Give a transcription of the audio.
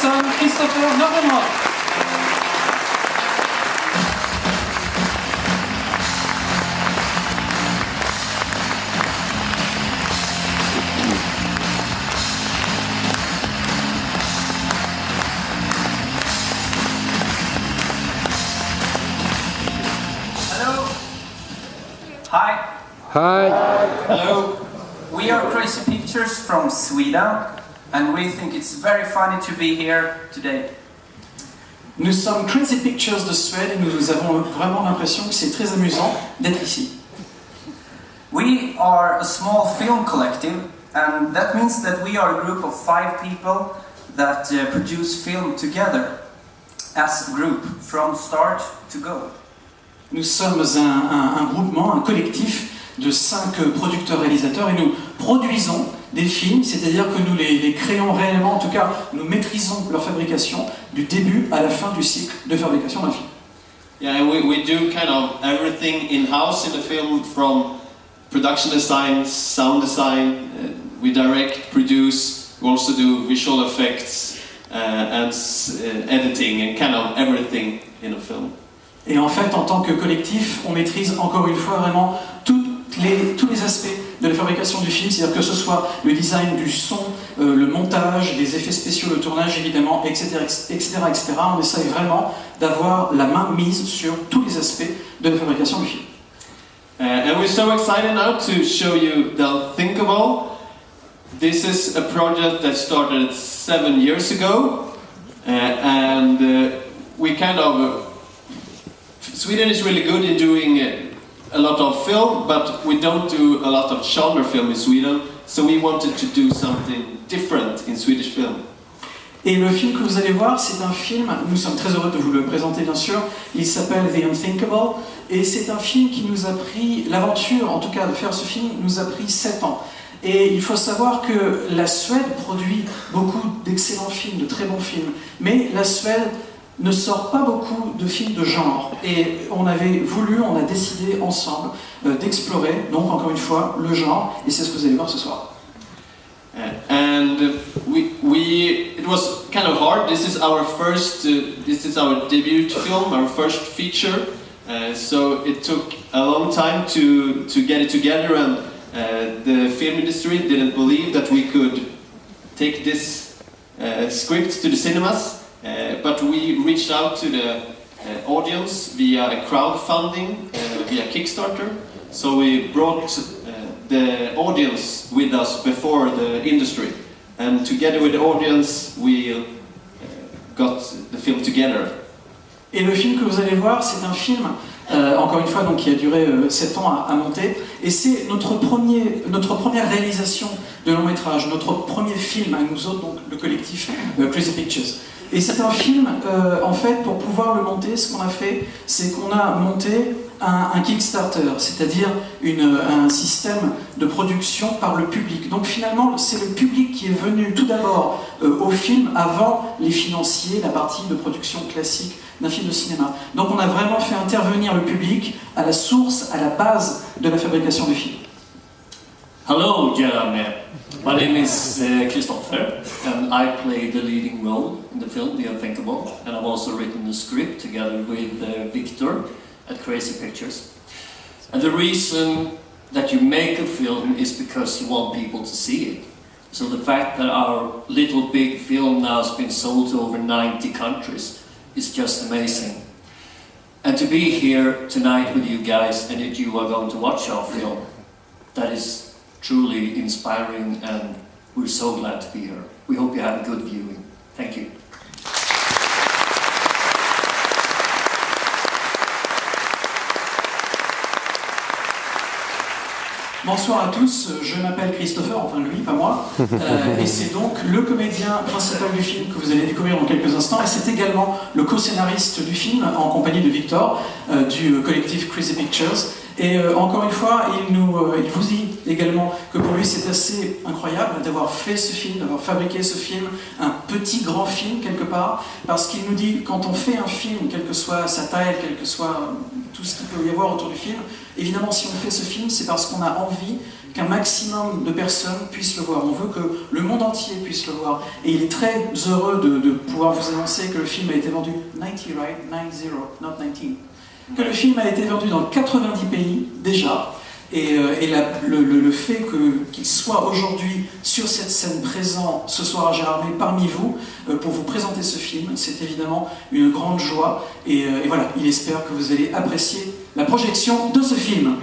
sommes Christopher Nordenroth. Hello. Hi. Hi. Hello. We are Crazy Pictures from Sweden, and we think it's very funny to be here today. Nous sommes Crazy Pictures de Suède et nous avons vraiment l'impression que c'est très amusant d'être ici. We are a small film collective, and that means that we are a group of 5 people that produce film together as a group from start to go. Nous sommes un groupement, un collectif de 5 producteurs-réalisateurs et nous produisons des films, c'est-à-dire que nous les créons réellement, en tout cas nous maîtrisons leur fabrication du début à la fin du cycle de fabrication d'un film. Yeah, we do kind of everything in-house in the film, from production design, sound design, we direct, produce, we also do visual effects and editing and kind of everything in a film. Et en fait, en tant que collectif, on maîtrise encore une fois vraiment tous les aspects de la fabrication du film, c'est-à-dire que ce soit le design du son, le montage, les effets spéciaux, le tournage évidemment, etc., etc., etc. On essaye vraiment d'avoir la main mise sur tous les aspects de la fabrication du film. And we're so excited now to show you The Unthinkable. This is a project that started 7 years ago, and we kind of... Sweden is really good in doing a lot of film, but we don't do a lot of genre film in Sweden, so we wanted to do something different in Swedish film. Et le film que vous allez voir, c'est un film, nous sommes très heureux de vous le présenter bien sûr, il s'appelle The Unthinkable, et c'est un film qui nous a pris, l'aventure en tout cas de faire ce film nous a pris 7 ans. Et il faut savoir que la Suède produit beaucoup d'excellents films, de très bons films, mais la Suède ne sort pas beaucoup de films de genre. Et on a décidé ensemble d'explorer, donc encore une fois, le genre, et c'est ce que vous allez voir ce soir. And it was kind of hard. This is our debut film, our first feature. So it took a long time to get it together, and the film industry didn't believe that we could take this script to the cinemas. But we reached out to the audience via a crowdfunding, via Kickstarter. So we brought the audience with us before the industry, and together with the audience we got the film together. Et le film que vous allez voir, c'est un film, encore une fois, donc, qui a duré 7 ans à monter, et c'est notre première réalisation de long métrage, notre premier film à nous autres, donc le collectif Crazy Pictures. Et c'est un film, en fait, pour pouvoir le monter, ce qu'on a fait, c'est qu'on a monté un Kickstarter, c'est-à-dire un système de production par le public. Donc finalement, c'est le public qui est venu tout d'abord au film avant les financiers, la partie de production classique d'un film de cinéma. Donc on a vraiment fait intervenir le public à la source, à la base de la fabrication du film. Hello, Jeremy. My name is Christopher, and I play the leading role in the film, The Unthinkable, and I've also written the script together with Victor at Crazy Pictures. And the reason that you make a film is because you want people to see it. So the fact that our little big film now has been sold to over 90 countries is just amazing. And to be here tonight with you guys, and that you are going to watch our film, that is truly inspiring, and we're so glad to be here. We hope you have a good viewing. Thank you. Bonsoir à tous, je m'appelle Christopher, enfin lui, pas moi, et c'est donc le comédien principal du film que vous allez découvrir dans quelques instants, et c'est également le co-scénariste du film en compagnie de Victor du collectif Crazy Pictures. Et encore une fois, il vous dit également que pour lui c'est assez incroyable d'avoir fait ce film, d'avoir fabriqué ce film, un petit grand film quelque part, parce qu'il nous dit quand on fait un film, quelle que soit sa taille, quel que soit tout ce qu'il peut y avoir autour du film, évidemment si on fait ce film c'est parce qu'on a envie qu'un maximum de personnes puissent le voir. On veut que le monde entier puisse le voir. Et il est très heureux de pouvoir vous annoncer que le film a été vendu 90, right? 90, not 19. Que le film a été vendu dans 90 pays déjà. Et le fait qu'il soit aujourd'hui sur cette scène présent ce soir à Gérardmer parmi vous pour vous présenter ce film, c'est évidemment une grande joie. Et voilà, il espère que vous allez apprécier la projection de ce film.